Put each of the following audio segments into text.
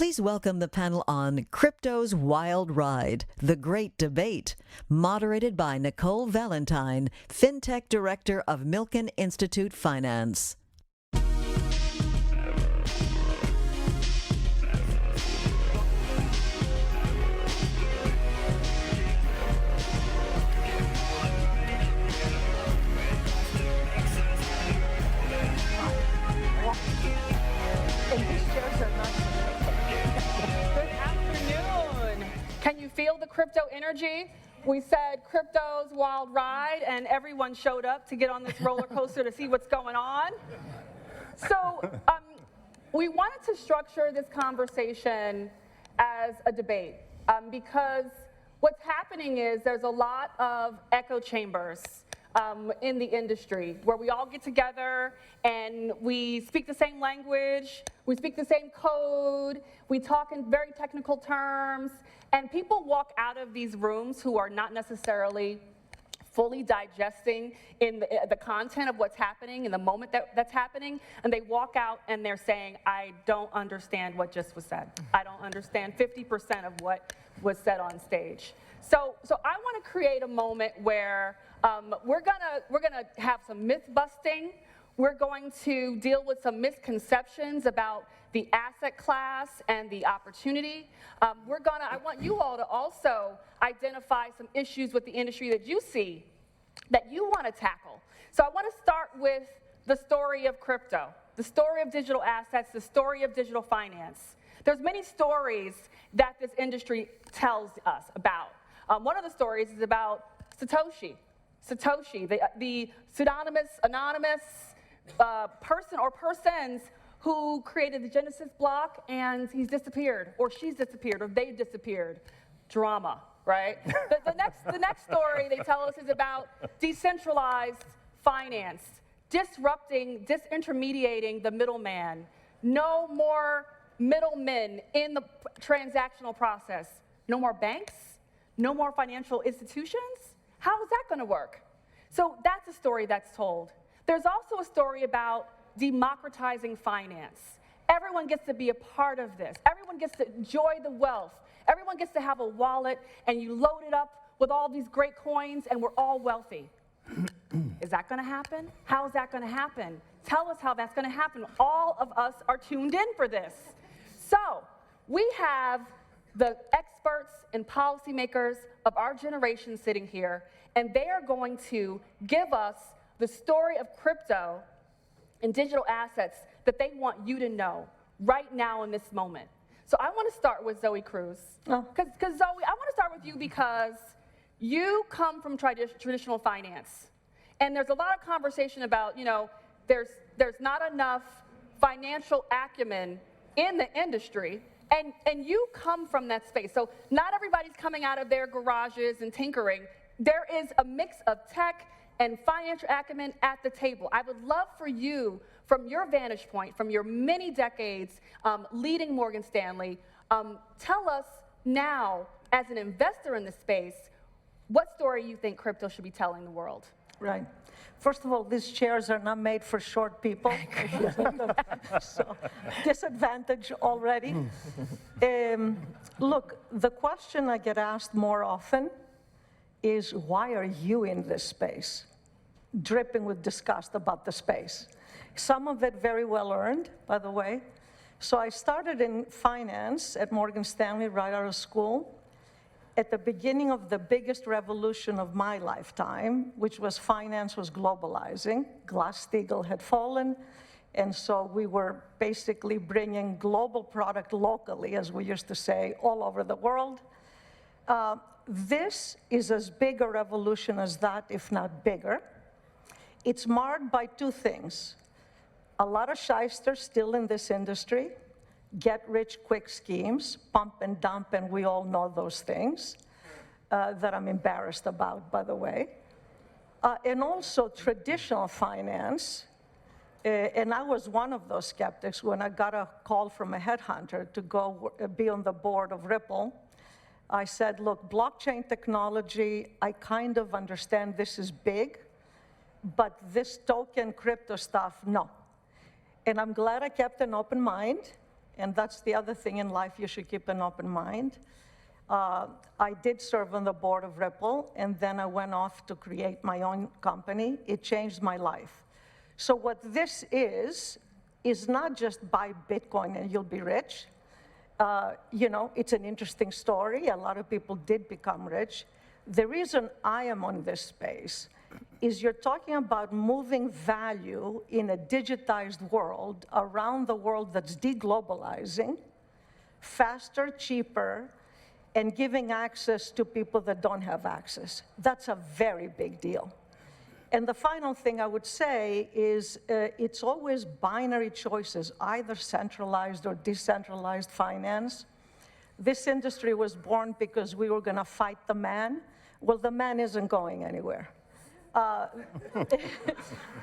Please welcome the panel on Crypto's Wild Ride, The Great Debate, moderated by Nicole Valentine, FinTech Director of Milken Institute Finance. Can you feel the crypto energy? We said crypto's wild ride, and everyone showed up to get on this roller coaster to see what's going on. So we wanted to structure this conversation as a debate because what's happening is there's a lot of echo chambers in the industry where we all get together and we speak the same language, we speak the same code, we talk in very technical terms, and people walk out of these rooms who are not necessarily fully digesting in the content of what's happening in the moment that's happening, and they walk out and they're saying, I don't understand what just was said. I don't understand 50% of what was said on stage. So I want to create a moment where we're gonna have some myth busting. We're going to deal with some misconceptions about the asset class and the opportunity. I want you all to also identify some issues with the industry that you see that you want to tackle. So I want to start with the story of crypto, the story of digital assets, the story of digital finance. There's many stories that this industry tells us about. One of the stories is about Satoshi, the anonymous person or persons who created the Genesis block, and he's disappeared, or she's disappeared, or they've disappeared. Drama, right? The next story they tell us is about decentralized finance, disintermediating the middleman. No more middlemen in the transactional process. No more banks, no more financial institutions. How is that going to work? So that's a story that's told. There's also a story about democratizing finance. Everyone gets to be a part of this. Everyone gets to enjoy the wealth. Everyone gets to have a wallet, and you load it up with all these great coins, and we're all wealthy. Is that going to happen? How is that going to happen? Tell us how that's going to happen. All of us are tuned in for this. So we have the experts and policymakers of our generation sitting here, and they are going to give us the story of crypto and digital assets that they want you to know right now in this moment. So I want to start with Zoe Cruz. Because Zoe, I want to start with you because you come from traditional finance. And there's a lot of conversation about, there's not enough financial acumen in the industry. And you come from that space. So not everybody's coming out of their garages and tinkering. There is a mix of tech and financial acumen at the table. I would love for you, from your vantage point, from your many decades leading Morgan Stanley, tell us now, as an investor in this space, what story you think crypto should be telling the world. Right. First of all, these chairs are not made for short people. So, disadvantage already. Look, the question I get asked more often is, why are you in this space? Dripping with disgust about the space. Some of it very well earned, by the way. So I started in finance at Morgan Stanley right out of school, at the beginning of the biggest revolution of my lifetime, which was finance was globalizing. Glass-Steagall had fallen, and so we were basically bringing global product locally, as we used to say, all over the world. This is as big a revolution as that, if not bigger. It's marred by two things. A lot of shysters still in this industry, get-rich-quick schemes, pump and dump, and we all know those things that I'm embarrassed about, by the way. And also traditional finance, and I was one of those skeptics when I got a call from a headhunter to go be on the board of Ripple. I said, look, blockchain technology, I kind of understand this is big, but this token crypto stuff, no. And I'm glad I kept an open mind, and that's the other thing in life you should keep an open mind. I did serve on the board of Ripple, and then I went off to create my own company. It changed my life. So what this is not just buy Bitcoin and you'll be rich. It's an interesting story. A lot of people did become rich. The reason I am on this space is you're talking about moving value in a digitized world around the world that's deglobalizing, faster, cheaper, and giving access to people that don't have access. That's a very big deal. And the final thing I would say is it's always binary choices, either centralized or decentralized finance. This industry was born because we were going to fight the man. Well, the man isn't going anywhere.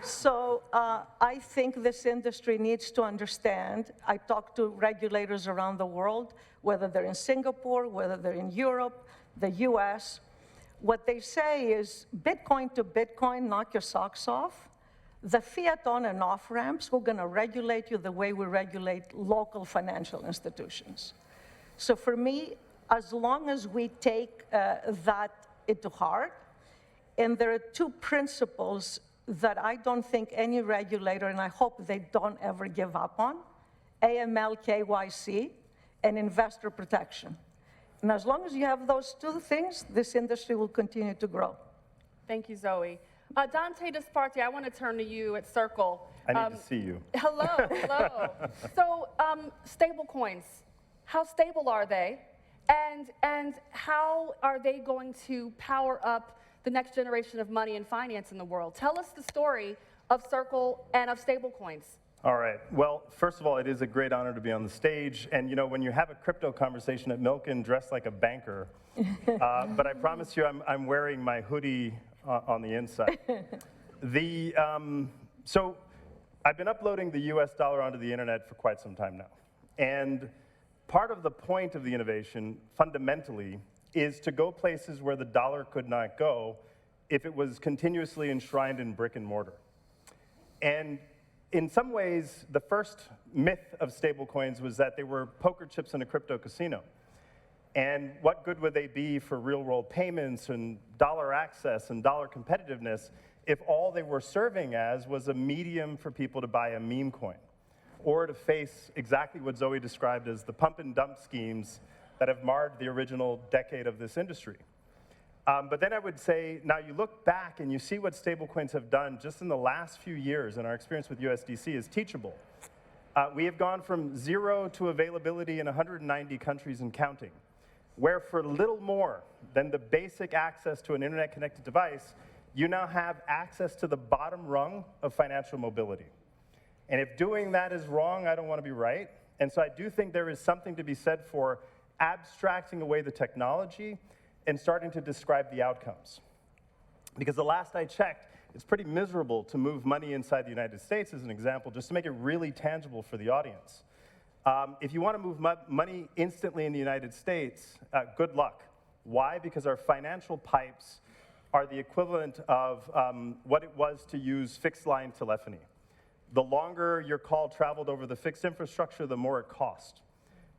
So I think this industry needs to understand. I talk to regulators around the world, whether they're in Singapore, whether they're in Europe, the US. What they say is Bitcoin to Bitcoin, knock your socks off. The fiat on and off ramps, we're going to regulate you the way we regulate local financial institutions. So for me, as long as we take that into heart, and there are two principles that I don't think any regulator, and I hope they don't ever give up on, AML, KYC, and investor protection. And as long as you have those two things, this industry will continue to grow. Thank you, Zoe. Dante Disparte, I want to turn to you at Circle. I need to see you. Hello, hello. So, stable coins, how stable are they? And how are they going to power up the next generation of money and finance in the world? Tell us the story of Circle and of stablecoins. All right. Well, first of all, it is a great honor to be on the stage. And when you have a crypto conversation at Milken dressed like a banker, but I promise you I'm wearing my hoodie on the inside. So I've been uploading the US dollar onto the internet for quite some time now. And part of the point of the innovation, fundamentally, is to go places where the dollar could not go if it was continuously enshrined in brick and mortar. And in some ways, the first myth of stablecoins was that they were poker chips in a crypto casino. And what good would they be for real-world payments and dollar access and dollar competitiveness if all they were serving as was a medium for people to buy a meme coin, or to face exactly what Zoe described as the pump and dump schemes that have marred the original decade of this industry. But then I would say, now you look back and you see what stablecoins have done just in the last few years, and our experience with USDC is teachable. We have gone from 0 to availability in 190 countries and counting, where for little more than the basic access to an internet-connected device, you now have access to the bottom rung of financial mobility. And if doing that is wrong, I don't want to be right. And so I do think there is something to be said for abstracting away the technology and starting to describe the outcomes. Because the last I checked, it's pretty miserable to move money inside the United States, as an example, just to make it really tangible for the audience. If you want to move money instantly in the United States, good luck. Why? Because our financial pipes are the equivalent of what it was to use fixed line telephony. The longer your call traveled over the fixed infrastructure, the more it cost.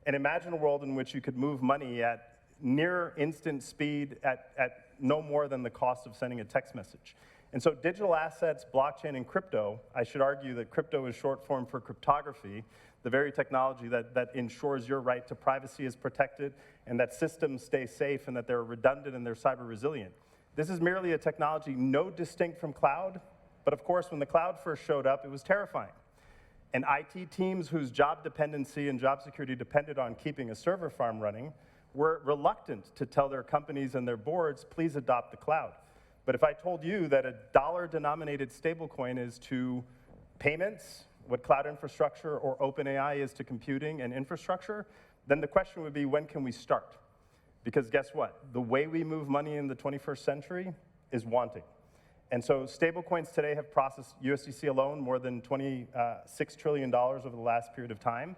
And imagine a world in which you could move money at near instant speed at no more than the cost of sending a text message. And so digital assets, blockchain, and crypto, I should argue that crypto is short form for cryptography, the very technology that ensures your right to privacy is protected and that systems stay safe and that they're redundant and they're cyber resilient. This is merely a technology no distinct from cloud, but of course when the cloud first showed up, it was terrifying. And IT teams whose job dependency and job security depended on keeping a server farm running were reluctant to tell their companies and their boards, please adopt the cloud. But if I told you that a dollar-denominated stablecoin is to payments, what cloud infrastructure or OpenAI is to computing and infrastructure, then the question would be, when can we start? Because guess what? The way we move money in the 21st century is wanting. And so stablecoins today have processed USDC alone more than $26 trillion over the last period of time.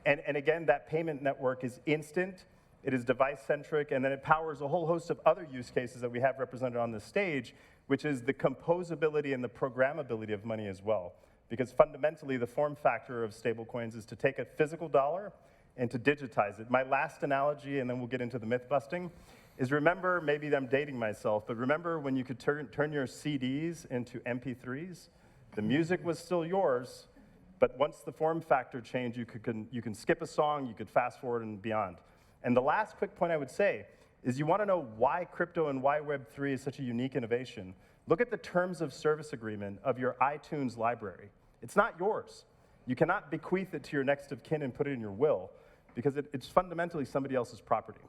And again, that payment network is instant, it is device-centric, and then it powers a whole host of other use cases that we have represented on this stage, which is the composability and the programmability of money as well. because fundamentally the form factor of stablecoins is to take a physical dollar and to digitize it. My last analogy, and then we'll get into the myth busting, is remember, maybe I'm dating myself, but remember when you could turn your CDs into MP3s? The music was still yours, but once the form factor changed, you can skip a song, you could fast forward and beyond. And the last quick point I would say is you want to know why crypto and why Web3 is such a unique innovation. Look at the terms of service agreement of your iTunes library. It's not yours. You cannot bequeath it to your next of kin and put it in your will, because it's fundamentally somebody else's property.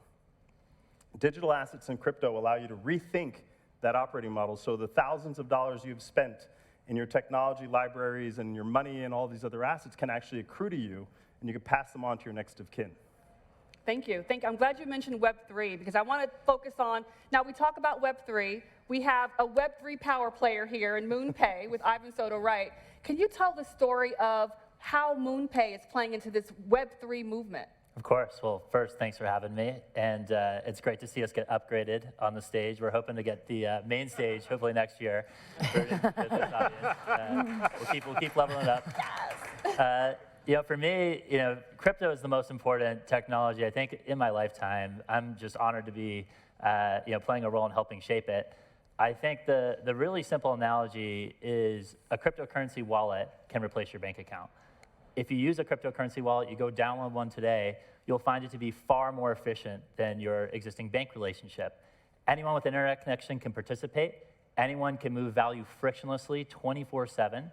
Digital assets and crypto allow you to rethink that operating model, so the thousands of dollars you've spent in your technology libraries and your money and all these other assets can actually accrue to you, and you can pass them on to your next of kin. Thank you. I'm glad you mentioned Web3, because I want to focus on, now we talk about Web3. We have a Web3 power player here in MoonPay with Ivan Soto-Wright. Can you tell the story of how MoonPay is playing into this Web3 movement? Of course. Well, first, thanks for having me. And it's great to see us get upgraded on the stage. We're hoping to get the main stage, hopefully next year, for this audience. We'll keep leveling up. Yes. For me, crypto is the most important technology, I think, in my lifetime. I'm just honored to be, playing a role in helping shape it. I think the really simple analogy is a cryptocurrency wallet can replace your bank account. If you use a cryptocurrency wallet, you go download one today, you'll find it to be far more efficient than your existing bank relationship. Anyone with an internet connection can participate. Anyone can move value frictionlessly 24/7.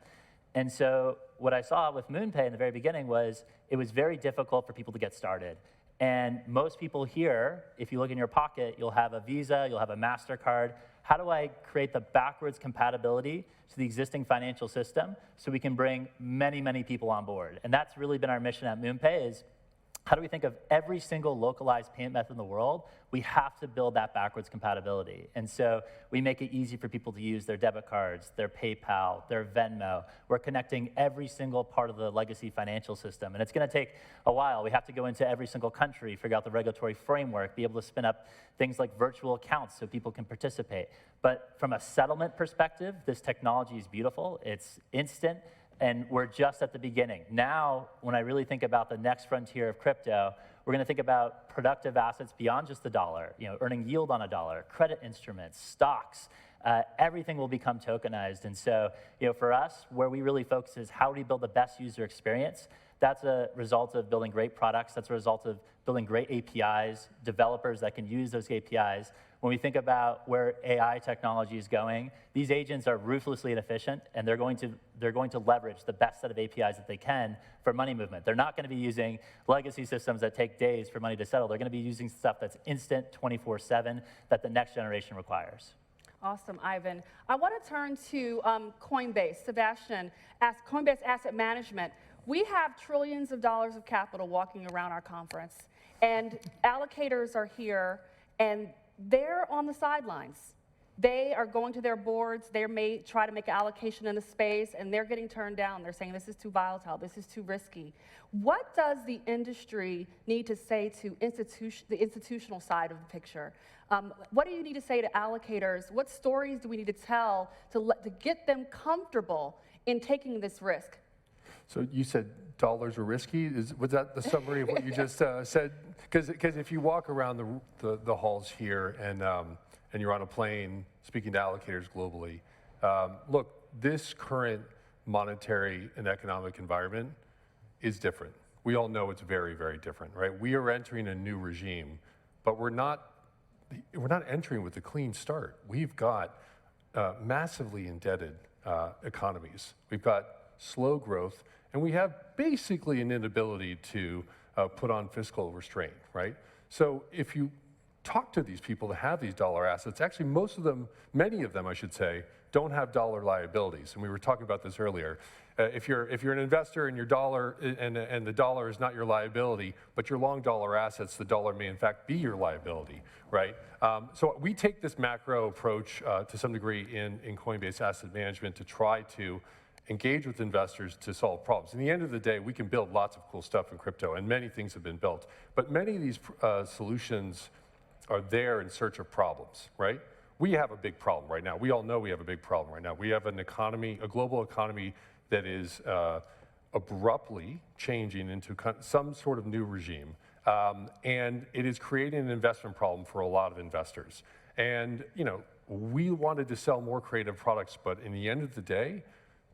And so what I saw with MoonPay in the very beginning was it was very difficult for people to get started. And most people here, if you look in your pocket, you'll have a Visa, you'll have a MasterCard. How do I create the backwards compatibility to the existing financial system so we can bring many, many people on board? And that's really been our mission at MoonPay is how do we think of every single localized payment method in the world? We have to build that backwards compatibility. And so we make it easy for people to use their debit cards, their PayPal, their Venmo. We're connecting every single part of the legacy financial system. And it's going to take a while. We have to go into every single country, figure out the regulatory framework, be able to spin up things like virtual accounts so people can participate. But from a settlement perspective, this technology is beautiful. It's instant. And we're just at the beginning. Now, when I really think about the next frontier of crypto, we're going to think about productive assets beyond just the dollar, earning yield on a dollar, credit instruments, stocks. Everything will become tokenized. And so, for us, where we really focus is how do we build the best user experience? That's a result of building great products. That's a result of building great APIs, developers that can use those APIs. When we think about where AI technology is going, these agents are ruthlessly inefficient, and they're going to leverage the best set of APIs that they can for money movement. They're not going to be using legacy systems that take days for money to settle. They're going to be using stuff that's instant, 24/7, that the next generation requires. Awesome, Ivan. I want to turn to Coinbase. Sebastian, Coinbase Asset Management. We have trillions of dollars of capital walking around our conference, and allocators are here, and they're on the sidelines. They are going to their boards. They may try to make an allocation in the space, and they're getting turned down. They're saying, this is too volatile. This is too risky. What does the industry need to say to the institutional side of the picture? What do you need to say to allocators? What stories do we need to tell to get them comfortable in taking this risk? So you said dollars are risky? Was that the summary of what you just said? Because if you walk around the halls here and you're on a plane speaking to allocators globally, look, this current monetary and economic environment is different. We all know it's very, very different, right? We are entering a new regime, but we're not entering with a clean start. We've got massively indebted economies. We've got slow growth, and we have basically an inability to put on fiscal restraint, right? So if you talk to these people that have these dollar assets, actually many of them, I should say, don't have dollar liabilities. And we were talking about this earlier. If you're an investor and your dollar and the dollar is not your liability, but you're long dollar assets, the dollar may in fact be your liability, right? So we take this macro approach to some degree in Coinbase Asset Management to try to engage with investors to solve problems. In the end of the day, we can build lots of cool stuff in crypto, and many things have been built. But many of these solutions are there in search of problems, right? We have a big problem right now. We all know we have a big problem right now. We have an economy, a global economy that is abruptly changing into some sort of new regime. And it is creating an investment problem for a lot of investors. And we wanted to sell more creative products, but in the end of the day,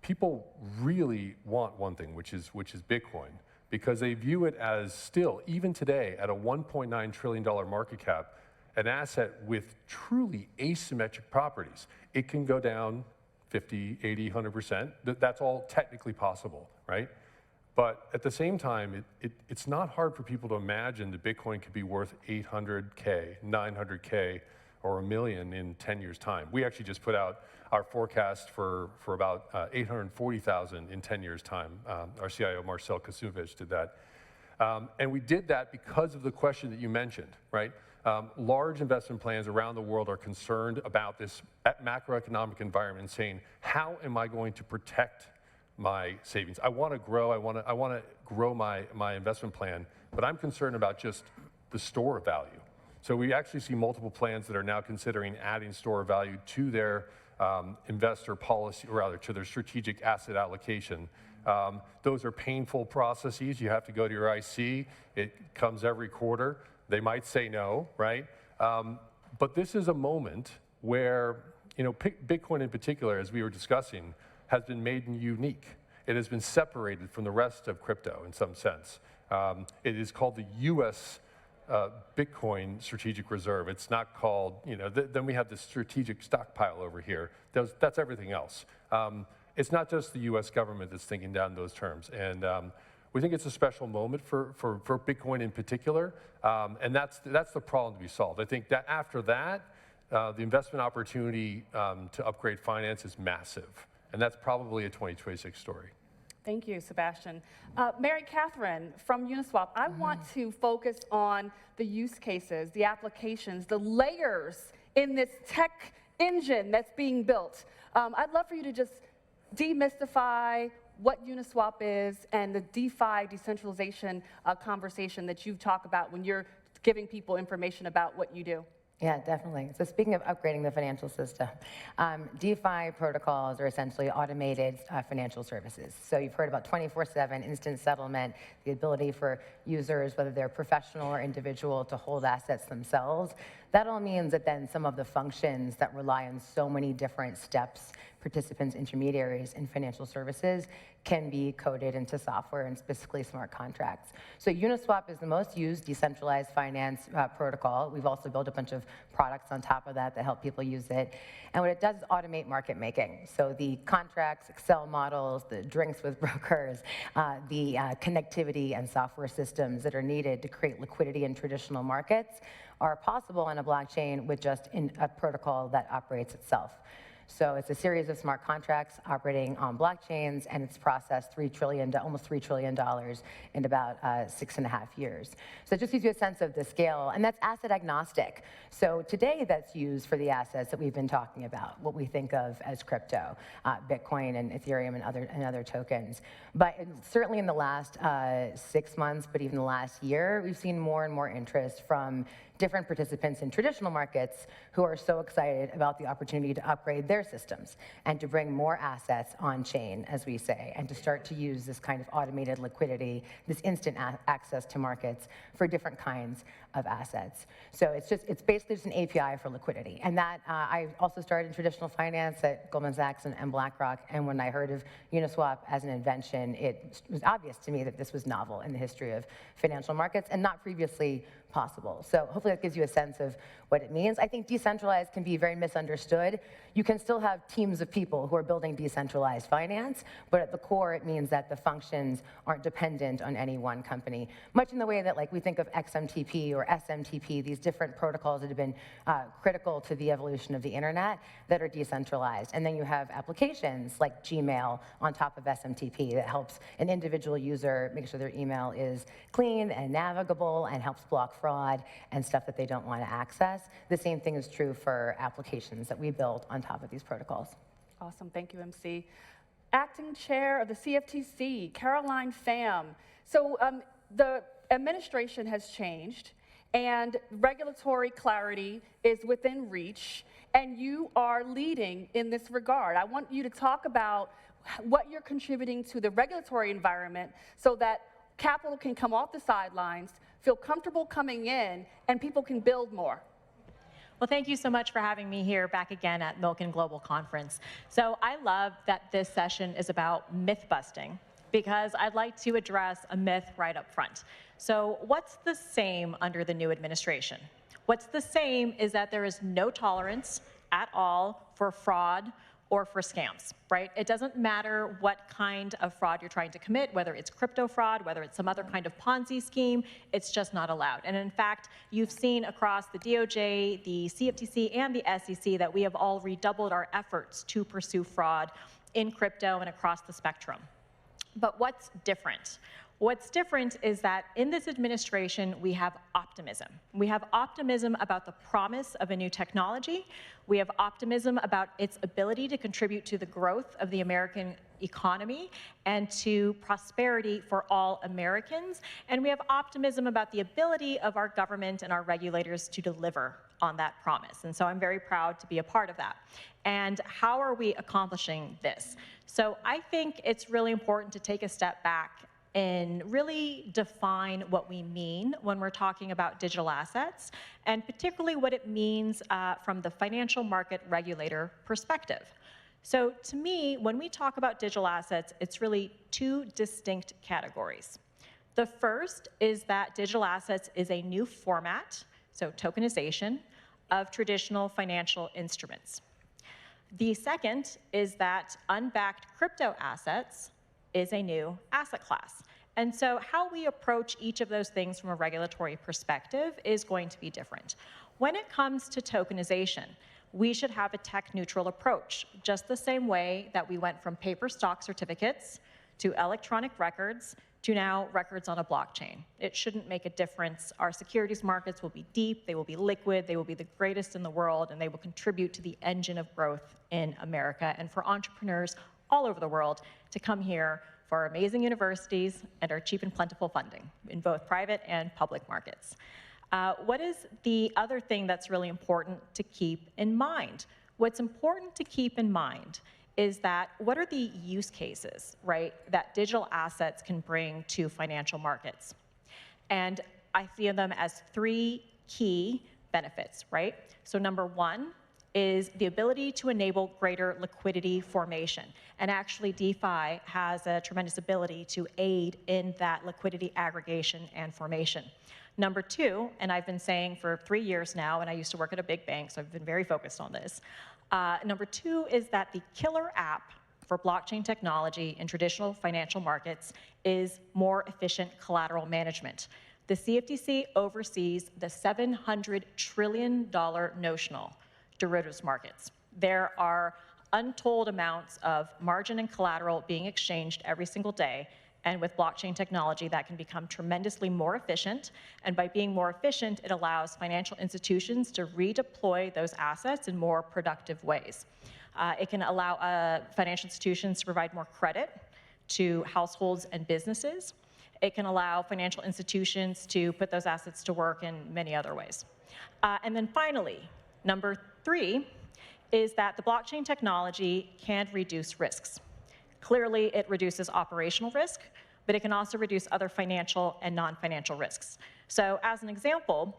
people really want one thing, which is Bitcoin, because they view it as still, even today, at a $1.9 trillion market cap, an asset with truly asymmetric properties. It can go down 50, 80, 100%. That's all technically possible, right? But at the same time, it's not hard for people to imagine that Bitcoin could be worth 800K, 900K, or $1 million in 10 years' time. We actually just put out our forecast for about 840,000 in 10 years' time. Our CIO, Marcel Kasuvich, did that. And we did that because of the question that you mentioned, right? Large investment plans around the world are concerned about this macroeconomic environment, saying, how am I going to protect my savings? I want to grow, I want to grow my investment plan, but I'm concerned about just the store value. So we actually see multiple plans that are now considering adding store value to their investor policy, or rather to their strategic asset allocation. Those are painful processes. You have to go to your IC. It comes every quarter. They might say no, right? But this is a moment where, Bitcoin in particular, as we were discussing, has been made unique. It has been separated from the rest of crypto in some sense. It is called the US Bitcoin Strategic Reserve. It's not called, then we have the strategic stockpile over here. That's everything else. It's not just the US government that's thinking down those terms. And we think it's a special moment for Bitcoin in particular. And that's the problem to be solved. I think that after that, the investment opportunity to upgrade finance is massive. And that's probably a 2026 story. Thank you, Sebastian. Mary Catherine from Uniswap, I want to focus on the use cases, the applications, the layers in this tech engine that's being built. I'd love for you to just demystify what Uniswap is and the DeFi decentralization conversation that you talk about when you're giving people information about what you do. Yeah, definitely. So speaking of upgrading the financial system, DeFi protocols are essentially automated financial services. So you've heard about 24/7 instant settlement, the ability for users, whether they're professional or individual, to hold assets themselves. That all means that then some of the functions that rely on so many different steps, participants, intermediaries in financial services, can be coded into software and specifically smart contracts. So Uniswap is the most used decentralized finance protocol. We've also built a bunch of products on top of that help people use it. And what it does is automate market making. So the contracts, Excel models, the drinks with brokers, the connectivity and software systems that are needed to create liquidity in traditional markets are possible on a blockchain with just a protocol that operates itself. So it's a series of smart contracts operating on blockchains, and it's processed almost $3 trillion in about 6.5 years. So it just gives you a sense of the scale, and that's asset agnostic. So today that's used for the assets that we've been talking about, what we think of as crypto, Bitcoin and Ethereum and other tokens. But certainly in the last 6 months, but even the last year, we've seen more and more interest from different participants in traditional markets who are so excited about the opportunity to upgrade their systems and to bring more assets on chain, as we say, and to start to use this kind of automated liquidity, this instant access to markets for different kinds of assets. So it's basically just an API for liquidity. And that, I also started in traditional finance at Goldman Sachs and BlackRock, and when I heard of Uniswap as an invention, it was obvious to me that this was novel in the history of financial markets and not previously possible. So hopefully that gives you a sense of what it means. I think decentralized can be very misunderstood. You can still have teams of people who are building decentralized finance, but at the core it means that the functions aren't dependent on any one company, much in the way that we think of XMTP or SMTP, these different protocols that have been critical to the evolution of the internet that are decentralized. And then you have applications like Gmail on top of SMTP that helps an individual user make sure their email is clean and navigable and helps block fraud and stuff that they don't want to access. The same thing is true for applications that we build on top of these protocols. Awesome, thank you, MC. Acting Chair of the CFTC, Caroline Pham. So the administration has changed and regulatory clarity is within reach, and you are leading in this regard. I want you to talk about what you're contributing to the regulatory environment so that capital can come off the sidelines, feel comfortable coming in, and people can build more. Well, thank you so much for having me here back again at Milken Global Conference. So I love that this session is about myth busting, because I'd like to address a myth right up front. So what's the same under the new administration? What's the same is that there is no tolerance at all for fraud or for scams, right? It doesn't matter what kind of fraud you're trying to commit, whether it's crypto fraud, whether it's some other kind of Ponzi scheme, it's just not allowed. And in fact, you've seen across the DOJ, the CFTC, and the SEC that we have all redoubled our efforts to pursue fraud in crypto and across the spectrum. But what's different? What's different is that in this administration, we have optimism. We have optimism about the promise of a new technology. We have optimism about its ability to contribute to the growth of the American economy and to prosperity for all Americans. And we have optimism about the ability of our government and our regulators to deliver on that promise. And so I'm very proud to be a part of that. And how are we accomplishing this? So I think it's really important to take a step back and really define what we mean when we're talking about digital assets, and particularly what it means from the financial market regulator perspective. So to me, when we talk about digital assets, it's really two distinct categories. The first is that digital assets is a new format, so tokenization, of traditional financial instruments. The second is that unbacked crypto assets is a new asset class. And so how we approach each of those things from a regulatory perspective is going to be different. When it comes to tokenization, we should have a tech-neutral approach, just the same way that we went from paper stock certificates to electronic records to now records on a blockchain. It shouldn't make a difference. Our securities markets will be deep, they will be liquid, they will be the greatest in the world, and they will contribute to the engine of growth in America and for entrepreneurs all over the world to come here for our amazing universities and our cheap and plentiful funding in both private and public markets. What is the other thing that's really important to keep in mind? What's important to keep in mind is that what are the use cases, right, that digital assets can bring to financial markets? And I see them as three key benefits, right? So number one is the ability to enable greater liquidity formation. And actually, DeFi has a tremendous ability to aid in that liquidity aggregation and formation. Number two, and I've been saying for 3 years now, and I used to work at a big bank, so I've been very focused on this. Number two is that the killer app for blockchain technology in traditional financial markets is more efficient collateral management. The CFTC oversees the $700 trillion notional derivatives markets. There are untold amounts of margin and collateral being exchanged every single day, and with blockchain technology, that can become tremendously more efficient. And by being more efficient, it allows financial institutions to redeploy those assets in more productive ways. It can allow financial institutions to provide more credit to households and businesses. It can allow financial institutions to put those assets to work in many other ways. And then finally, number three is that the blockchain technology can reduce risks. Clearly, it reduces operational risk, but it can also reduce other financial and non-financial risks. So as an example,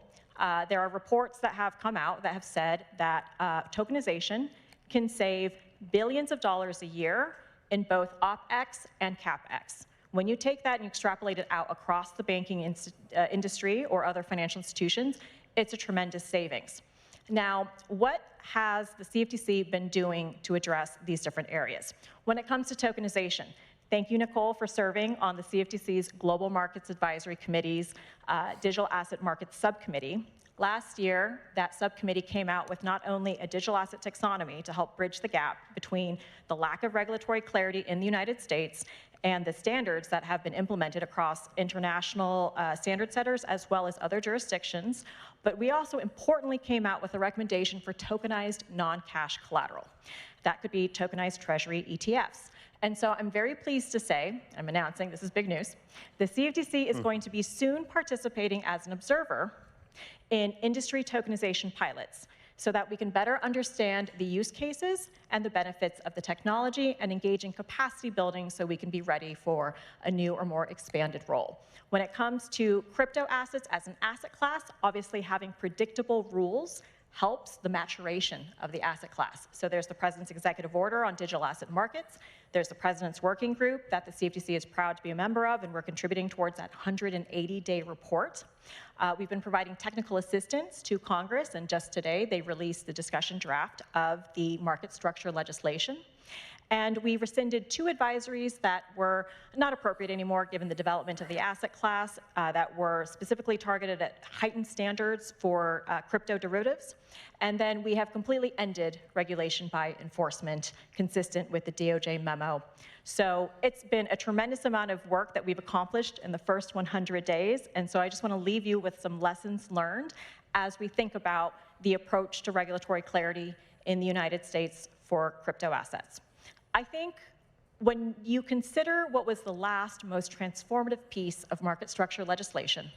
there are reports that have come out that have said that tokenization can save billions of dollars a year in both OpEx and CapEx. When you take that and you extrapolate it out across the banking industry or other financial institutions, it's a tremendous savings. Now, what has the CFTC been doing to address these different areas? When it comes to tokenization, thank you, Nicole, for serving on the CFTC's Global Markets Advisory Committee's Digital Asset Markets Subcommittee. Last year, that subcommittee came out with not only a digital asset taxonomy to help bridge the gap between the lack of regulatory clarity in the United States and the standards that have been implemented across international standard setters as well as other jurisdictions, but we also importantly came out with a recommendation for tokenized non-cash collateral. That could be tokenized treasury ETFs. And so I'm very pleased to say, I'm announcing, this is big news, the CFTC is going to be soon participating as an observer in industry tokenization pilots. so that we can better understand the use cases and the benefits of the technology and engage in capacity building so we can be ready for a new or more expanded role. When it comes to crypto assets as an asset class, obviously having predictable rules helps the maturation of the asset class. So there's the President's Executive Order on digital asset markets. There's the President's Working Group that the CFTC is proud to be a member of, and we're contributing towards that 180-day report. We've been providing technical assistance to Congress, and just today they released the discussion draft of the market structure legislation. And we rescinded 2 advisories that were not appropriate anymore given the development of the asset class that were specifically targeted at heightened standards for crypto derivatives. And then we have completely ended regulation by enforcement consistent with the DOJ memo. So it's been a tremendous amount of work that we've accomplished in the first 100 days. And so I just want to leave you with some lessons learned as we think about the approach to regulatory clarity in the United States for crypto assets. I think when you consider what was the last most transformative piece of market structure legislation,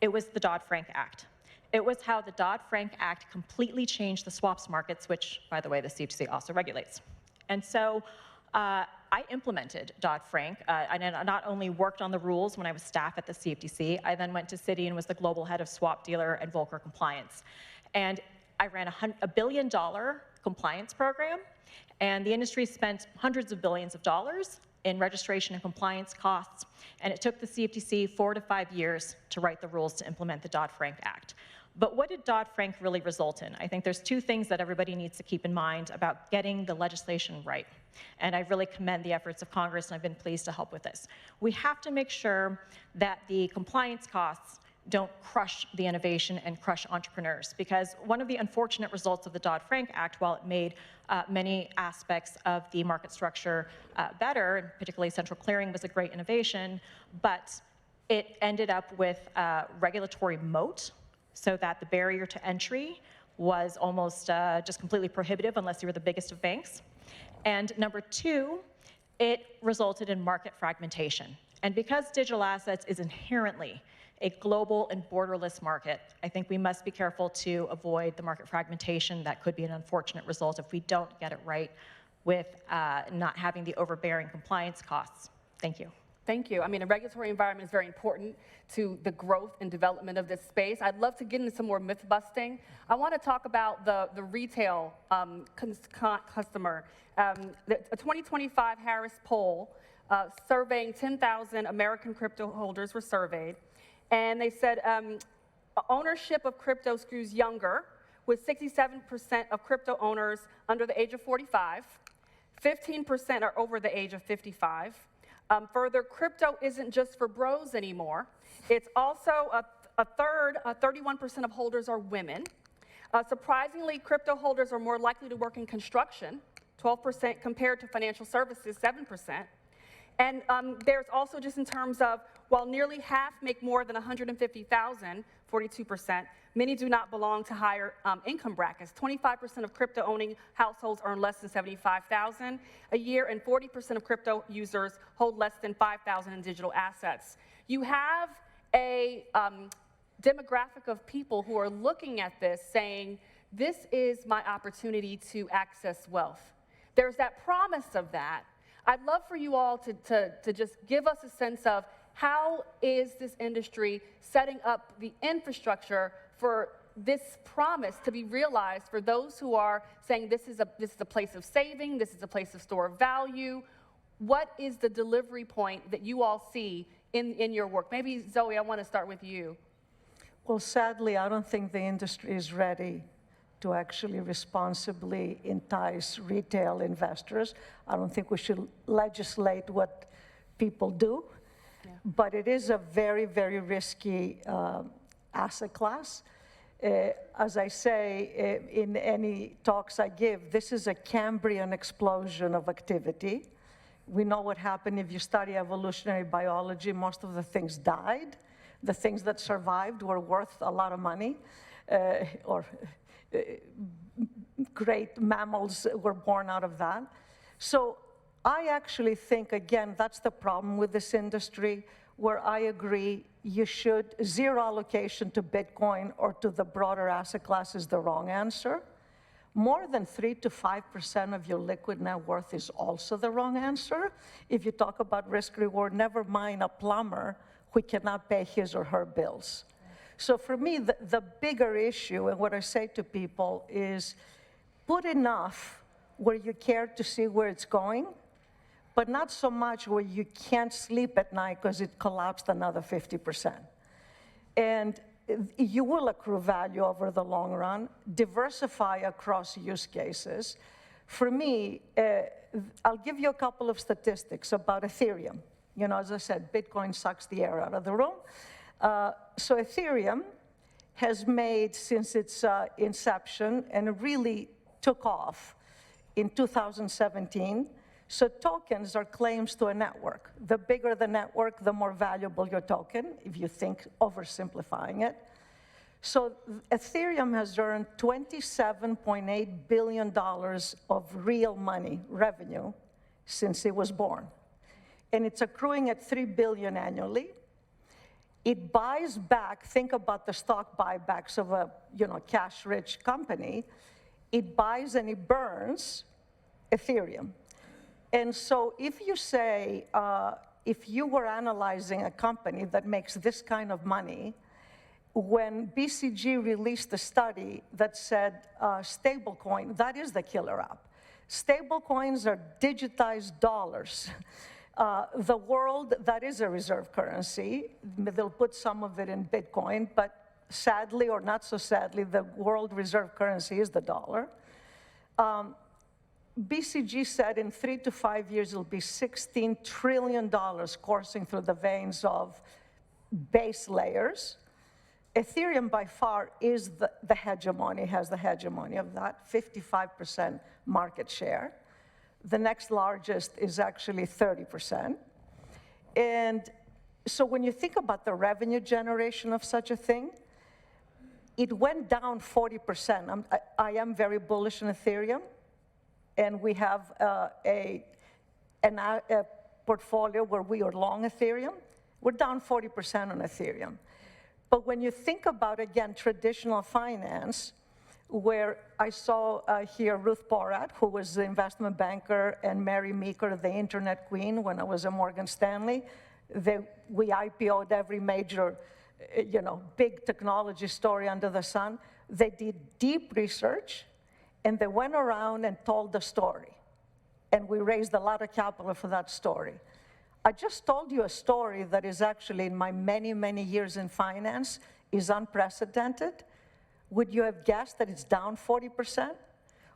it was the Dodd-Frank Act. It was how the Dodd-Frank Act completely changed the swaps markets, which, by the way, the CFTC also regulates. And so I implemented Dodd-Frank. I not only worked on the rules when I was staff at the CFTC, I then went to Citi and was the global head of swap dealer and Volcker compliance. And I ran a $1 billion compliance program. And the industry spent hundreds of billions of dollars in registration and compliance costs, and it took the CFTC 4 to 5 years to write the rules to implement the Dodd-Frank Act. But what did Dodd-Frank really result in? I think there's 2 things that everybody needs to keep in mind about getting the legislation right. And I really commend the efforts of Congress, and I've been pleased to help with this. We have to make sure that the compliance costs don't crush the innovation and crush entrepreneurs. Because one of the unfortunate results of the Dodd-Frank Act, while it made many aspects of the market structure better, and particularly central clearing was a great innovation, but it ended up with a regulatory moat so that the barrier to entry was almost just completely prohibitive unless you were the biggest of banks. And number 2, it resulted in market fragmentation. And because digital assets is inherently a global and borderless market, I think we must be careful to avoid the market fragmentation that could be an unfortunate result if we don't get it right with not having the overbearing compliance costs. Thank you. Thank you. I mean, a regulatory environment is very important to the growth and development of this space. I'd love to get into some more myth busting. I want to talk about the retail customer. A 2025 Harris poll surveying 10,000 American crypto holders were surveyed. And they said ownership of crypto skews younger, with 67% of crypto owners under the age of 45. 15% are over the age of 55. Further, crypto isn't just for bros anymore. It's also a third, 31% of holders are women. Surprisingly, crypto holders are more likely to work in construction, 12%, compared to financial services, 7%. And there's also, just in terms of, while nearly half make more than $150,000, 42%, many do not belong to higher income brackets. 25% of crypto-owning households earn less than $75,000 a year, and 40% of crypto users hold less than $5,000 in digital assets. You have a demographic of people who are looking at this saying, this is my opportunity to access wealth. There's that promise of that. I'd love for you all to just give us a sense of how is this industry setting up the infrastructure for this promise to be realized for those who are saying this is a place of saving, this is a place of store of value. What is the delivery point that you all see in your work? Maybe, Zoe, I want to start with you. Well, sadly, I don't think the industry is ready to actually responsibly entice retail investors. I don't think we should legislate what people do, but it is a very, very risky asset class. As I say in any talks I give, this is a Cambrian explosion of activity. We know what happened if you study evolutionary biology. Most of the things died. The things that survived were worth a lot of money, great mammals were born out of that. So I actually think, again, that's the problem with this industry, where I agree you should, zero allocation to Bitcoin or to the broader asset class is the wrong answer. More than 3 to 5% of your liquid net worth is also the wrong answer. If you talk about risk reward, never mind a plumber who cannot pay his or her bills. So for me, the bigger issue, and what I say to people is, put enough where you care to see where it's going, but not so much where you can't sleep at night because it collapsed another 50%. And you will accrue value over the long run, diversify across use cases. For me, I'll give you a couple of statistics about Ethereum. You know, as I said, Bitcoin sucks the air out of the room. So Ethereum has made, since its inception, and it really took off in 2017, so tokens are claims to a network. The bigger the network, the more valuable your token, if you think oversimplifying it. So Ethereum has earned $27.8 billion of real money, revenue, since it was born. And it's accruing at $3 billion annually. It buys back, think about the stock buybacks of a cash-rich company. It buys and it burns Ethereum. And so if you say, if you were analyzing a company that makes this kind of money, when BCG released a study that said stablecoin, that is the killer app. Stablecoins are digitized dollars. The world, that is a reserve currency. They'll put some of it in Bitcoin, but sadly or not so sadly, the world reserve currency is the dollar. BCG said in 3 to 5 years, it'll be $16 trillion coursing through the veins of base layers. Ethereum by far is the hegemony, has the hegemony of that, 55% market share. The next largest is actually 30%. And so when you think about the revenue generation of such a thing, it went down 40%. I am very bullish on Ethereum, and we have a portfolio where we are long Ethereum. We're down 40% on Ethereum. But when you think about, again, traditional finance, where I saw here Ruth Porat, who was the investment banker, and Mary Meeker, the internet queen, when I was at Morgan Stanley. We IPO'd every major, big technology story under the sun. They did deep research, and they went around and told the story. And we raised a lot of capital for that story. I just told you a story that is actually, in my many, many years in finance, is unprecedented. Would you have guessed that it's down 40%?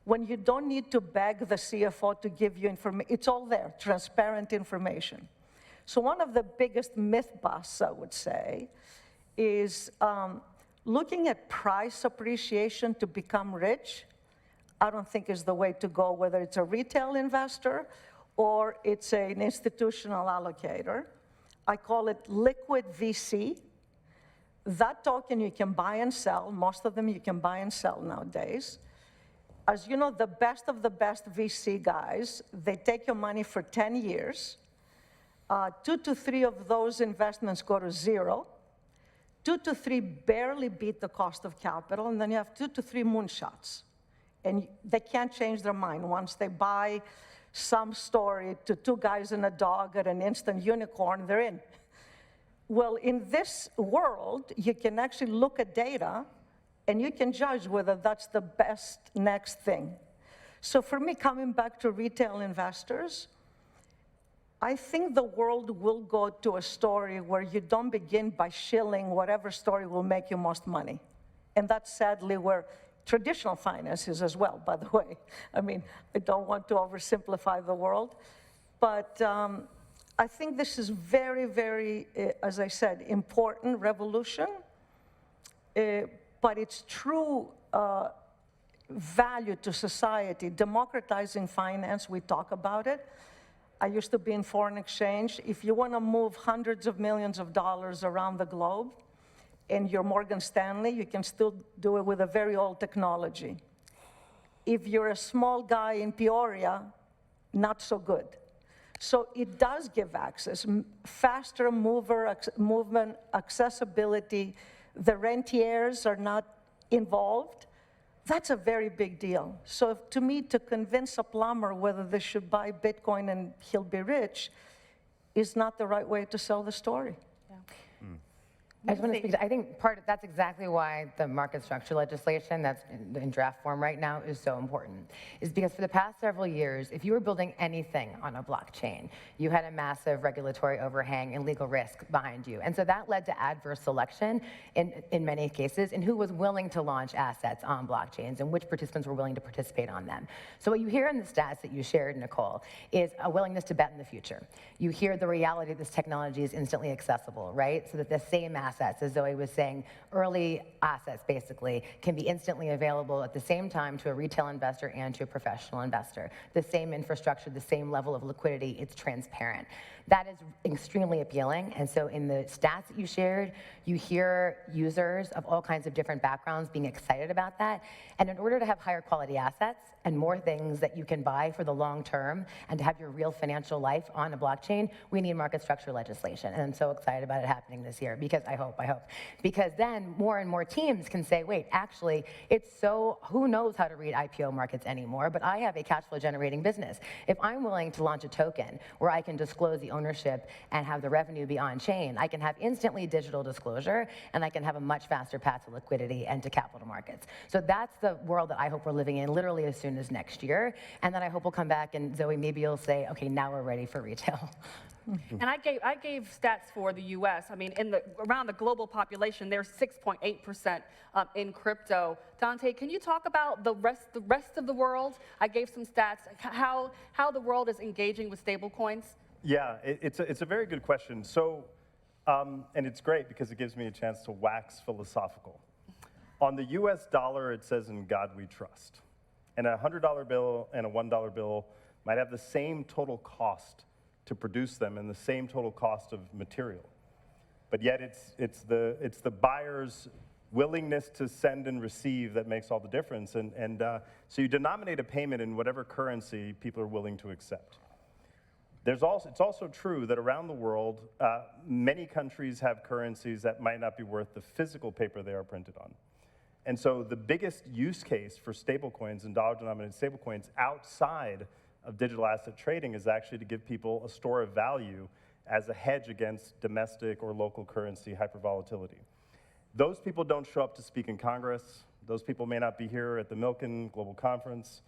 When you don't need to beg the CFO to give you information, it's all there, transparent information. So one of the biggest myth busts, I would say, is looking at price appreciation to become rich. I don't think is the way to go, whether it's a retail investor or it's an institutional allocator. I call it liquid VC. That token you can buy and sell. Most of them you can buy and sell nowadays. As you know, the best of the best VC guys, they take your money for 10 years. 2 to 3 of those investments go to zero. 2 to 3 barely beat the cost of capital, and then you have 2 to 3 moonshots. And they can't change their mind. Once they buy some story to 2 guys and a dog at an instant unicorn, they're in. Well, in this world, you can actually look at data, and you can judge whether that's the best next thing. So for me, coming back to retail investors, I think the world will go to a story where you don't begin by shilling whatever story will make you most money. And that's sadly where traditional finance is as well, by the way. I mean, I don't want to oversimplify the world, but I think this is very, very, as I said, important revolution, but its true value to society, democratizing finance, we talk about it. I used to be in foreign exchange. If you want to move hundreds of millions of dollars around the globe, and you're Morgan Stanley, you can still do it with a very old technology. If you're a small guy in Peoria, not so good. So it does give access, faster movement, accessibility. The rentiers are not involved. That's a very big deal. So to me, to convince a plumber whether they should buy Bitcoin and he'll be rich is not the right way to sell the story. I just want to speak. I think that's exactly why the market structure legislation that's in draft form right now is so important. Is because for the past several years, if you were building anything on a blockchain, you had a massive regulatory overhang and legal risk behind you, and so that led to adverse selection in many cases in who was willing to launch assets on blockchains and which participants were willing to participate on them. So what you hear in the stats that you shared, Nicole, is a willingness to bet in the future. You hear the reality that this technology is instantly accessible, right? So that the same assets, as Zoe was saying, early assets basically can be instantly available at the same time to a retail investor and to a professional investor. The same infrastructure, the same level of liquidity, it's transparent. That is extremely appealing, and so in the stats that you shared, you hear users of all kinds of different backgrounds being excited about that, and in order to have higher quality assets and more things that you can buy for the long term and to have your real financial life on a blockchain, we need market structure legislation, and I'm so excited about it happening this year because I hope, because then more and more teams can say, wait, actually, who knows how to read IPO markets anymore, but I have a cash flow generating business. If I'm willing to launch a token where I can disclose the ownership and have the revenue be on chain, I can have instantly digital disclosure and I can have a much faster path to liquidity and to capital markets. So that's the world that I hope we're living in literally as soon as next year. And then I hope we'll come back and Zoe, maybe you'll say, okay, now we're ready for retail. And I gave stats for the U.S. I mean, around the global population, there's 6.8% in crypto. Dante, can you talk about the rest of the world? I gave some stats, how the world is engaging with stablecoins. Yeah, it's a very good question. So, and it's great because it gives me a chance to wax philosophical. On the US dollar, it says, "In God we trust." And a $100 bill and a $1 bill might have the same total cost to produce them and the same total cost of material. But yet it's the buyer's willingness to send and receive that makes all the difference. And so you denominate a payment in whatever currency people are willing to accept. It's also true that around the world, many countries have currencies that might not be worth the physical paper they are printed on. And so the biggest use case for stablecoins and dollar-denominated stablecoins outside of digital asset trading is actually to give people a store of value as a hedge against domestic or local currency hypervolatility. Those people don't show up to speak in Congress. Those people may not be here at the Milken Global Conference,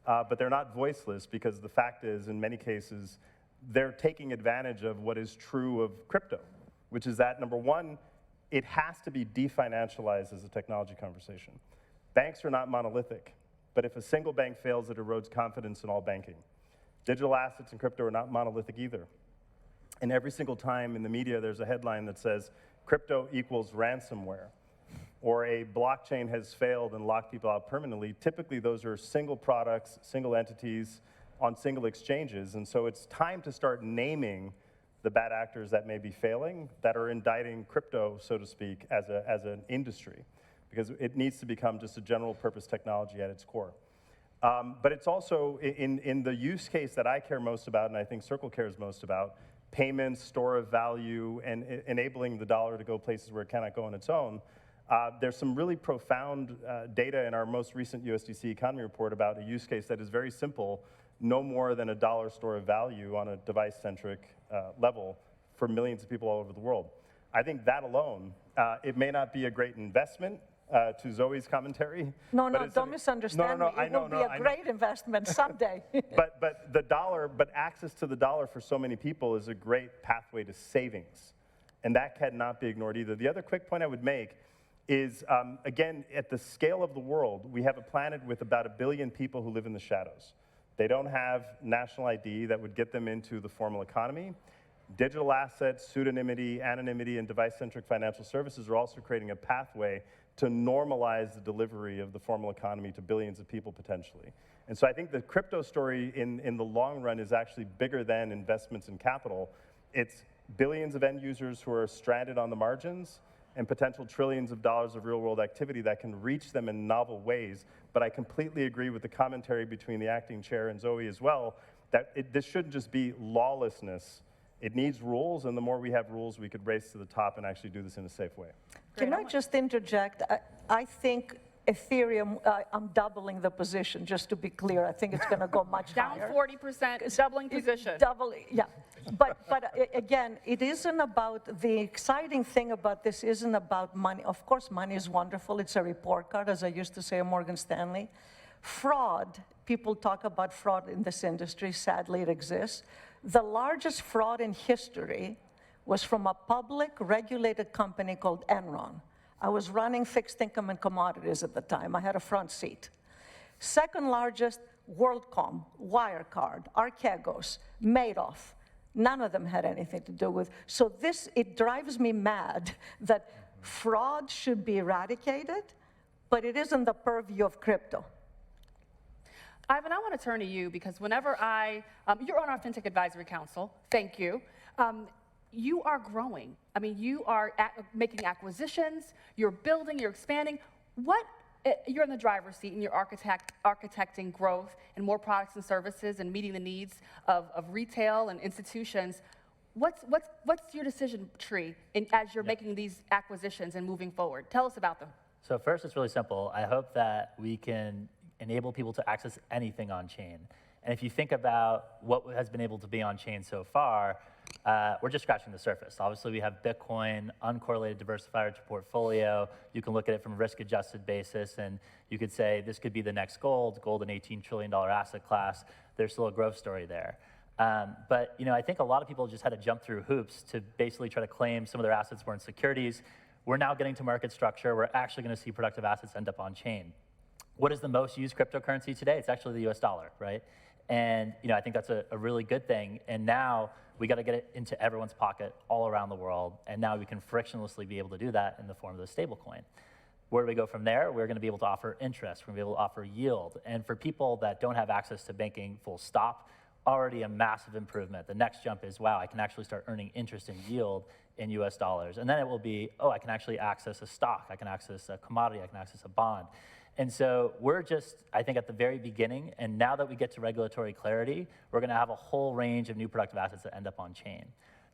but they're not voiceless because the fact is, in many cases, they're taking advantage of what is true of crypto, which is that, number one, it has to be definancialized as a technology conversation. Banks are not monolithic, but if a single bank fails, it erodes confidence in all banking. Digital assets and crypto are not monolithic either. And every single time in the media there's a headline that says, crypto equals ransomware, or a blockchain has failed and locked people out permanently, typically those are single products, single entities, on single exchanges, and so it's time to start naming the bad actors that may be failing, that are indicting crypto, so to speak, as an industry, because it needs to become just a general purpose technology at its core. But it's also, in the use case that I care most about, and I think Circle cares most about, payments, store of value, and enabling the dollar to go places where it cannot go on its own, there's some really profound data in our most recent USDC economy report about a use case that is very simple, no more than a dollar store of value on a device-centric level for millions of people all over the world. I think that alone, it may not be a great investment to Zoe's commentary. No, don't misunderstand me. It will be a great investment someday. but access to the dollar for so many people is a great pathway to savings. And that cannot be ignored either. The other quick point I would make is, again, at the scale of the world, we have a planet with about 1 billion people who live in the shadows. They don't have national ID that would get them into the formal economy. Digital assets, pseudonymity, anonymity, and device-centric financial services are also creating a pathway to normalize the delivery of the formal economy to billions of people potentially. And so I think the crypto story in the long run is actually bigger than investments in capital. It's billions of end users who are stranded on the margins and potential trillions of dollars of real-world activity that can reach them in novel ways. But I completely agree with the commentary between the acting chair and Zoe as well, that this shouldn't just be lawlessness. It needs rules, and the more we have rules, we could race to the top and actually do this in a safe way. Can I just interject? I think Ethereum, I'm doubling the position, just to be clear. I think it's going to go much Down higher. 40%, doubling position. Yeah. But again, it isn't about, the exciting thing about this isn't about money. Of course, money is wonderful. It's a report card, as I used to say at Morgan Stanley. Fraud, people talk about fraud in this industry. Sadly, it exists. The largest fraud in history was from a public regulated company called Enron. I was running fixed income and commodities at the time. I had a front seat. Second largest, WorldCom, Wirecard, Archegos, Madoff. None of them had anything to do with. So this, it drives me mad that fraud should be eradicated, but it isn't the purview of crypto. Ivan, I want to turn to you because whenever you're on our FinTech Advisory Council, thank you. You are growing. I mean, you are making acquisitions, you're building, you're expanding. You're in the driver's seat and you're architecting growth and more products and services and meeting the needs of retail and institutions. What's your decision tree as you're making these acquisitions and moving forward? Tell us about them. So first, it's really simple. I hope that we can enable people to access anything on chain. And if you think about what has been able to be on chain so far, we're just scratching the surface. Obviously, we have Bitcoin, uncorrelated diversifier to portfolio. You can look at it from a risk-adjusted basis, and you could say this could be the next gold, an $18 trillion asset class. There's still a growth story there. But I think a lot of people just had to jump through hoops to basically try to claim some of their assets were in securities. We're now getting to market structure. We're actually going to see productive assets end up on chain. What is the most used cryptocurrency today? It's actually the US dollar, right? And I think that's a really good thing. And now we got to get it into everyone's pocket all around the world. And now we can frictionlessly be able to do that in the form of the stablecoin. Where do we go from there? We're going to be able to offer interest. We're going to be able to offer yield. And for people that don't have access to banking full stop, already a massive improvement. The next jump is, wow, I can actually start earning interest and yield in US dollars. And then it will be, oh, I can actually access a stock. I can access a commodity. I can access a bond. And so we're just, I think, at the very beginning, and now that we get to regulatory clarity, we're going to have a whole range of new productive assets that end up on chain.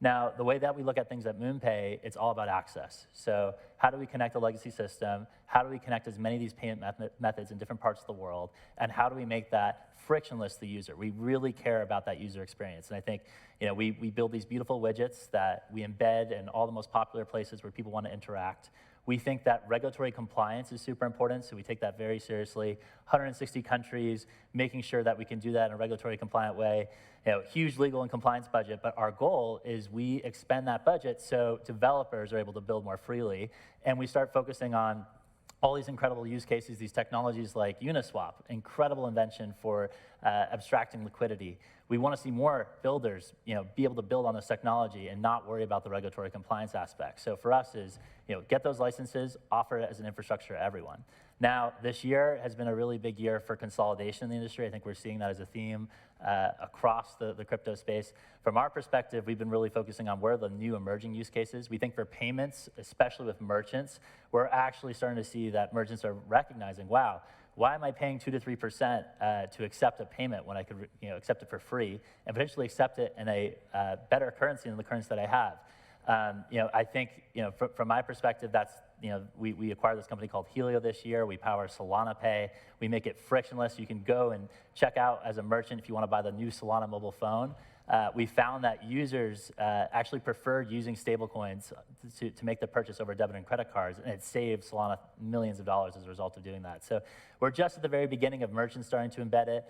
Now, the way that we look at things at MoonPay, it's all about access. So how do we connect a legacy system? How do we connect as many of these payment methods in different parts of the world? And how do we make that frictionless to the user? We really care about that user experience. And I think we build these beautiful widgets that we embed in all the most popular places where people want to interact. We think that regulatory compliance is super important, so we take that very seriously. 160 countries, making sure that we can do that in a regulatory compliant way. Huge legal and compliance budget, but our goal is we expend that budget so developers are able to build more freely, and we start focusing on all these incredible use cases, these technologies like Uniswap, incredible invention for abstracting liquidity. We want to see more builders, be able to build on this technology and not worry about the regulatory compliance aspect. So for us is, get those licenses, offer it as an infrastructure to everyone. Now, this year has been a really big year for consolidation in the industry. I think we're seeing that as a theme across the crypto space. From our perspective, we've been really focusing on where the new emerging use cases. We think for payments, especially with merchants, we're actually starting to see that merchants are recognizing, wow, why am I paying 2 to 3% to accept a payment when I could accept it for free and potentially accept it in a better currency than the currency that I have? I think from my perspective, that's we acquired this company called Helio this year. We power Solana Pay. We make it frictionless. You can go and check out as a merchant if you want to buy the new Solana mobile phone. We found that users actually preferred using stablecoins to make the purchase over debit and credit cards, and it saved Solana millions of dollars as a result of doing that. So we're just at the very beginning of merchants starting to embed it.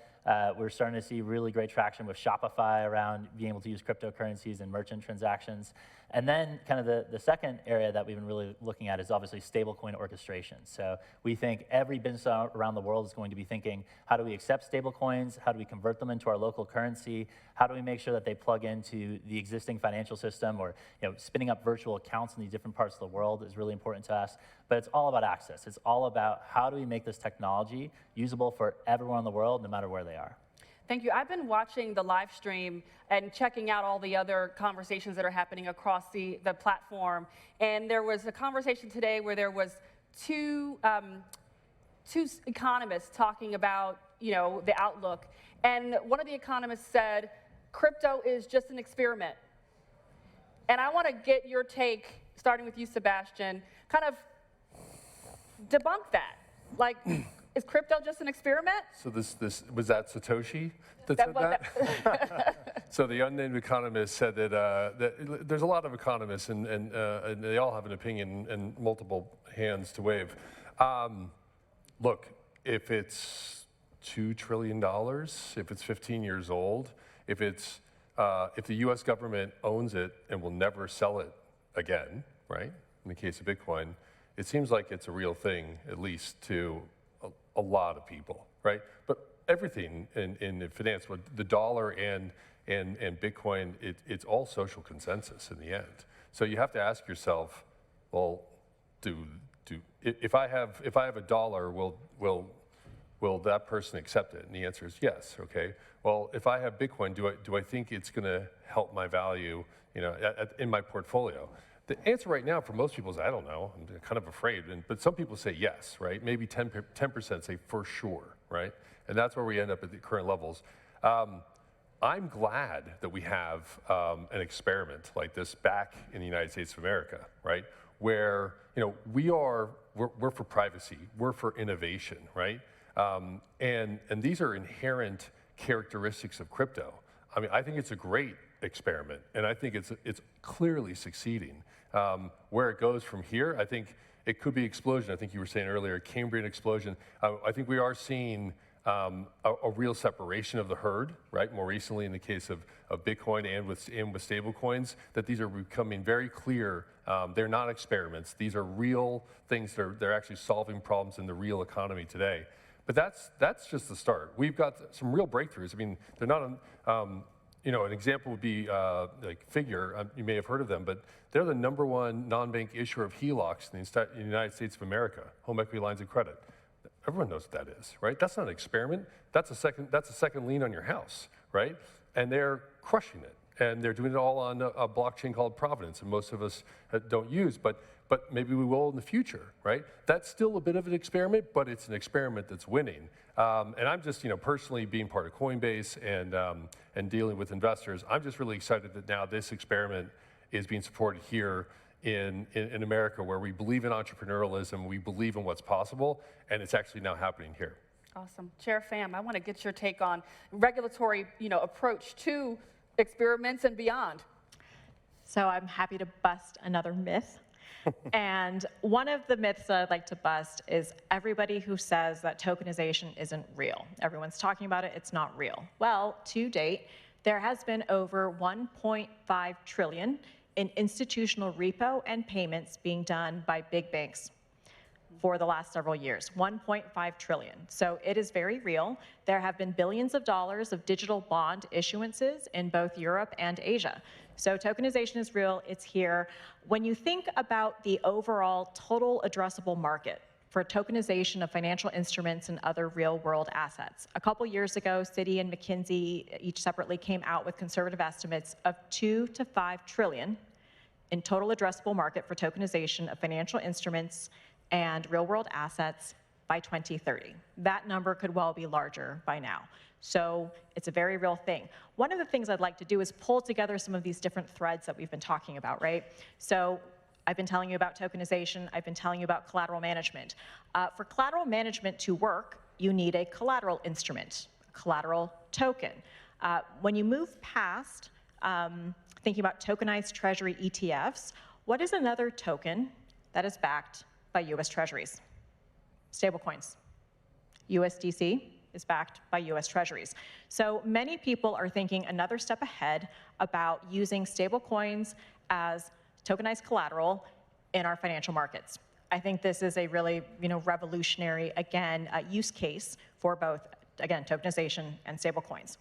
We're starting to see really great traction with Shopify around being able to use cryptocurrencies in merchant transactions. And then kind of the second area that we've been really looking at is obviously stablecoin orchestration. So we think every business around the world is going to be thinking, how do we accept stablecoins? How do we convert them into our local currency? How do we make sure that they plug into the existing financial system, or spinning up virtual accounts in these different parts of the world is really important to us. But it's all about access. It's all about how do we make this technology usable for everyone in the world, no matter where they are. Thank you. I've been watching the live stream and checking out all the other conversations that are happening across the platform. And there was a conversation today where there was two economists talking about the outlook. And one of the economists said, crypto is just an experiment. And I want to get your take, starting with you, Sebastian, kind of debunk that. Like, is crypto just an experiment? So this was that Satoshi that said was that? So the unnamed economist said that there's a lot of economists, and they all have an opinion and multiple hands to wave. Look, if it's $2 trillion, if it's 15 years old, if the U.S. government owns it and will never sell it again, right? In the case of Bitcoin, it seems like it's a real thing, at least to a lot of people, right? But everything in finance, the dollar and Bitcoin, it's all social consensus in the end. So you have to ask yourself, well, if I have a dollar, will that person accept it? And the answer is yes. Okay. Well, if I have Bitcoin, do I think it's going to help my value, in my portfolio? The answer right now for most people is I don't know. I'm kind of afraid. But some people say yes, right? Maybe 10% say for sure, right? And that's where we end up at the current levels. I'm glad that we have an experiment like this back in the United States of America, right? Where we're for privacy, we're for innovation, right? And these are inherent characteristics of crypto. I mean, I think it's a great experiment, and I think it's clearly succeeding. Where it goes from here, I think it could be explosion. I think you were saying earlier, Cambrian explosion. I think we are seeing a real separation of the herd, right? More recently in the case of Bitcoin and with stablecoins, that these are becoming very clear. They're not experiments. These are real things. They're actually solving problems in the real economy today. But that's just the start. We've got some real breakthroughs. I mean, they're not, an example would be like Figure. You may have heard of them, but they're the #1 non-bank issuer of HELOCs in the United States of America, home equity lines of credit. Everyone knows what that is, right? That's not an experiment. That's a second lien on your house, right? And they're crushing it. And they're doing it all on a blockchain called Providence, and most of us don't use, but maybe we will in the future, right? That's still a bit of an experiment, but it's an experiment that's winning. And I'm just, personally being part of Coinbase and dealing with investors, I'm just really excited that now this experiment is being supported here in America, where we believe in entrepreneurialism, we believe in what's possible, and it's actually now happening here. Awesome. Chair Pham, I want to get your take on regulatory, approach to experiments and beyond. So I'm happy to bust another myth. And one of the myths that I'd like to bust is everybody who says that tokenization isn't real. Everyone's talking about it, it's not real. Well, to date, there has been over 1.5 trillion in institutional repo and payments being done by big banks for the last several years, 1.5 trillion. So it is very real. There have been billions of dollars of digital bond issuances in both Europe and Asia. So tokenization is real, it's here. When you think about the overall total addressable market for tokenization of financial instruments and other real world assets, a couple years ago, Citi and McKinsey each separately came out with conservative estimates of 2 to 5 trillion in total addressable market for tokenization of financial instruments and real world assets by 2030. That number could well be larger by now. So it's a very real thing. One of the things I'd like to do is pull together some of these different threads that we've been talking about, right? So I've been telling you about tokenization, I've been telling you about collateral management. For collateral management to work, you need a collateral instrument, a collateral token. When you move past thinking about tokenized treasury ETFs, what is another token that is backed by US Treasuries? Stablecoins. USDC is backed by US Treasuries. So many people are thinking another step ahead about using stablecoins as tokenized collateral in our financial markets. I think this is a really, revolutionary, again, use case for both, again, tokenization and stablecoins.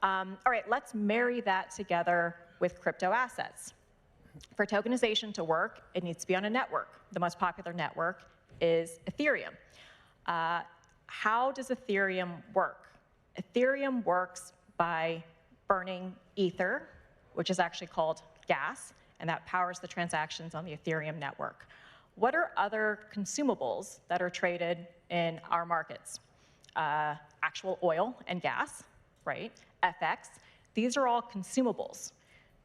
All right, let's marry that together with crypto assets. For tokenization to work, it needs to be on a network. The most popular network is Ethereum. How does Ethereum work? Ethereum works by burning Ether, which is actually called gas, and that powers the transactions on the Ethereum network. What are other consumables that are traded in our markets? Actual oil and gas, right? FX. These are all consumables.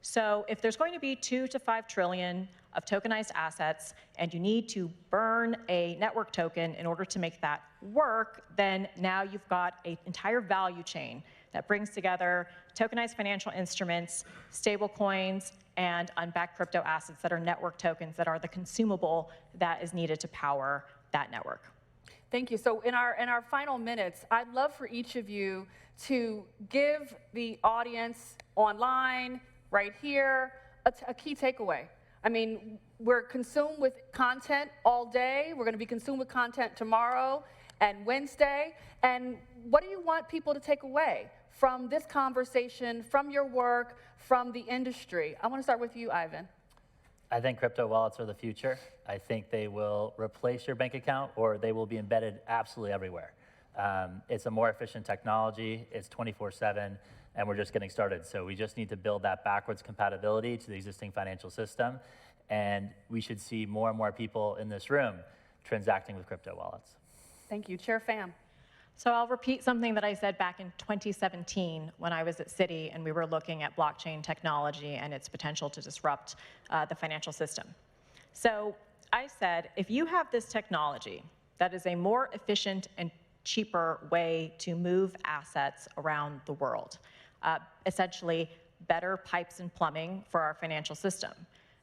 So if there's going to be 2 to 5 trillion of tokenized assets and you need to burn a network token in order to make that work, then now you've got an entire value chain that brings together tokenized financial instruments, stablecoins, and unbacked crypto assets that are network tokens that are the consumable that is needed to power that network. Thank you. So in our final minutes, I'd love for each of you to give the audience online, right here, a key takeaway. I mean, we're consumed with content all day. We're going to be consumed with content tomorrow and Wednesday. And what do you want people to take away from this conversation, from your work, from the industry? I want to start with you, Ivan. I think crypto wallets are the future. I think they will replace your bank account, or they will be embedded absolutely everywhere. It's a more efficient technology. It's 24/7, and we're just getting started. So we just need to build that backwards compatibility to the existing financial system, and we should see more and more people in this room transacting with crypto wallets. Thank you. Chair Pham. So I'll repeat something that I said back in 2017 when I was at Citi and we were looking at blockchain technology and its potential to disrupt the financial system. So I said, if you have this technology that is a more efficient and cheaper way to move assets around the world, essentially better pipes and plumbing for our financial system,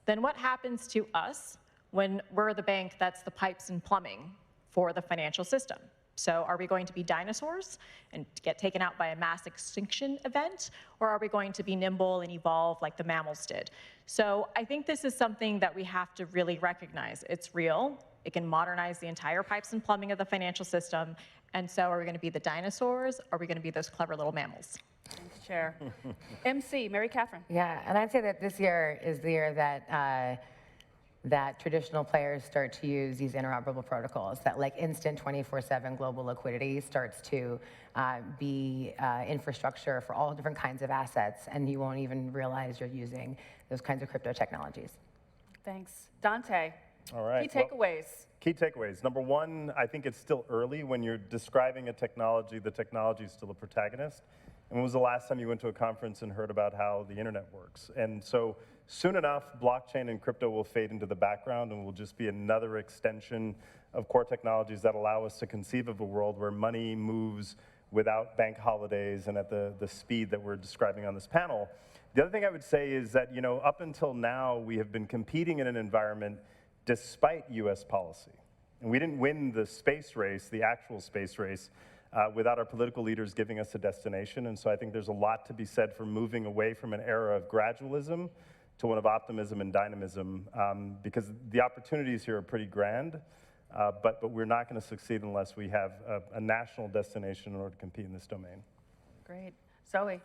then what happens to us when we're the bank that's the pipes and plumbing for the financial system? So are we going to be dinosaurs and get taken out by a mass extinction event? Or are we going to be nimble and evolve like the mammals did? So I think this is something that we have to really recognize. It's real. It can modernize the entire pipes and plumbing of the financial system. And so are we going to be the dinosaurs? Or are we going to be those clever little mammals? Thanks, Chair. MC, Mary Catherine. Yeah, and I'd say that this year is the year that traditional players start to use these interoperable protocols, that like instant 24/7 global liquidity starts to be infrastructure for all different kinds of assets, and you won't even realize you're using those kinds of crypto technologies. Thanks. Dante. All right. Key takeaways. Key takeaways. Number one, I think it's still early when you're describing a technology. The technology is still a protagonist. And when was the last time you went to a conference and heard about how the internet works? And so soon enough, blockchain and crypto will fade into the background and will just be another extension of core technologies that allow us to conceive of a world where money moves without bank holidays and at the speed that we're describing on this panel. The other thing I would say is that, up until now, we have been competing in an environment despite US policy. And we didn't win the space race, the actual space race, without our political leaders giving us a destination. And so I think there's a lot to be said for moving away from an era of gradualism to one of optimism and dynamism, because the opportunities here are pretty grand, but we're not going to succeed unless we have a national destination in order to compete in this domain. Great. Zoe.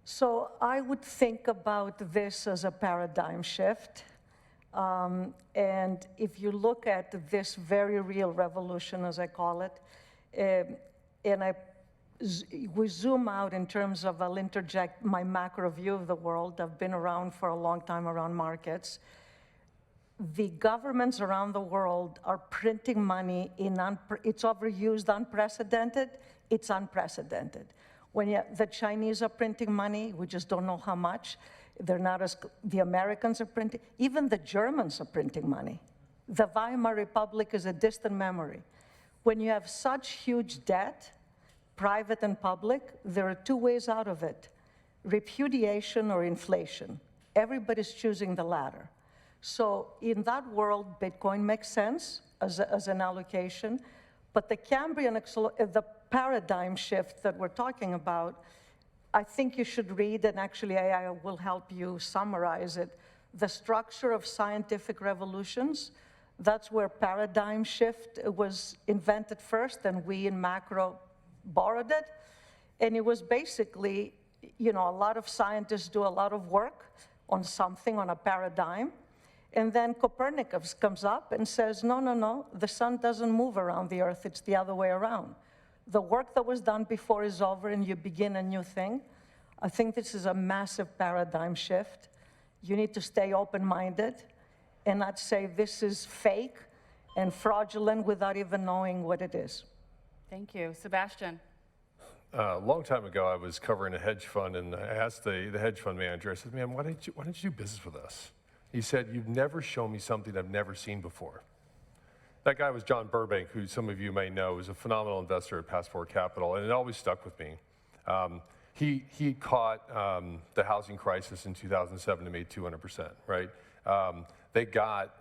So I would think about this as a paradigm shift. And if you look at this very real revolution, as I call it, and we zoom out in terms of, I'll interject my macro view of the world. I've been around for a long time around markets. The governments around the world are printing money it's overused, unprecedented. It's unprecedented. When the Chinese are printing money, we just don't know how much. They're not the Americans are printing, even the Germans are printing money. The Weimar Republic is a distant memory. When you have such huge debt, private and public, there are two ways out of it: repudiation or inflation. Everybody's choosing the latter. So in that world, Bitcoin makes sense as an allocation, but the Cambrian, the paradigm shift that we're talking about, I think you should read, and actually AI will help you summarize it, The Structure of Scientific Revolutions. That's where paradigm shift was invented first, and we in macro borrowed it. And it was basically, a lot of scientists do a lot of work on something, on a paradigm. And then Copernicus comes up and says, no, the sun doesn't move around the earth, it's the other way around. The work that was done before is over and you begin a new thing. I think this is a massive paradigm shift. You need to stay open-minded and not say this is fake and fraudulent without even knowing what it is. Thank you. Sebastian. a long time ago, I was covering a hedge fund, and I asked the hedge fund manager, I said, man, why didn't you do business with us? He said, you've never shown me something I've never seen before. That guy was John Burbank, who some of you may know is a phenomenal investor at Passport Capital, and it always stuck with me. He caught the housing crisis in 2007 and made 200%, right? They got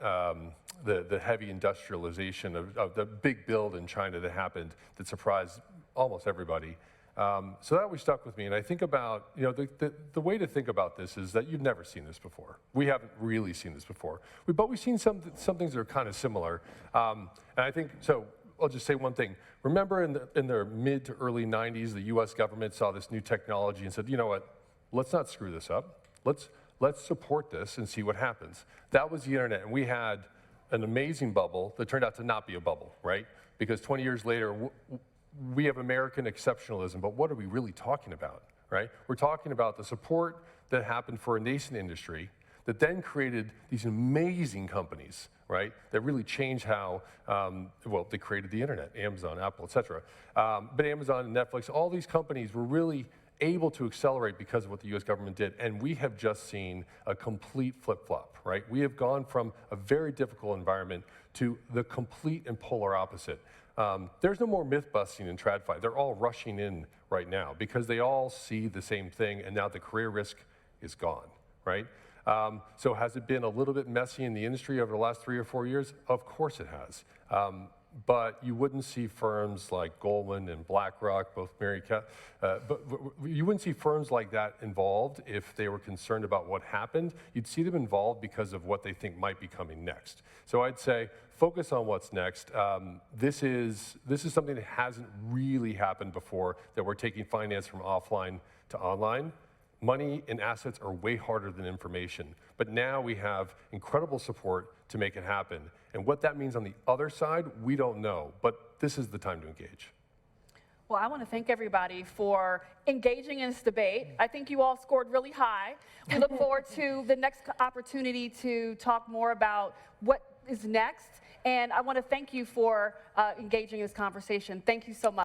the heavy industrialization of the big build in China that happened that surprised almost everybody. So that always stuck with me. And I think about, the way to think about this is that you've never seen this before. We haven't really seen this before. But we've seen some things that are kind of similar. And I think, so I'll just say one thing. Remember in the mid to early 90s, the US government saw this new technology and said, you know what, let's not screw this up. Let's support this and see what happens. That was the internet, and we had an amazing bubble that turned out to not be a bubble, right? Because 20 years later, we have American exceptionalism, but what are we really talking about, right? We're talking about the support that happened for a nascent industry that then created these amazing companies, right? That really changed how, well, they created the internet, Amazon, Apple, et cetera. But Amazon and Netflix, all these companies were really able to accelerate because of what the US government did, and we have just seen a complete flip-flop, right? We have gone from a very difficult environment to the complete and polar opposite. There's no more myth-busting in TradFi. They're all rushing in right now because they all see the same thing, and now the career risk is gone, right? So has it been a little bit messy in the industry over the last 3 or 4 years? Of course it has. But you wouldn't see firms like Goldman and BlackRock, both but you wouldn't see firms like that involved if they were concerned about what happened. You'd see them involved because of what they think might be coming next. So I'd say focus on what's next. This is something that hasn't really happened before, that we're taking finance from offline to online. Money and assets are way harder than information, but now we have incredible support to make it happen. And what that means on the other side, we don't know, but this is the time to engage. Well, I want to thank everybody for engaging in this debate. I think you all scored really high. We look forward to the next opportunity to talk more about what is next. And I want to thank you for engaging in this conversation. Thank you so much.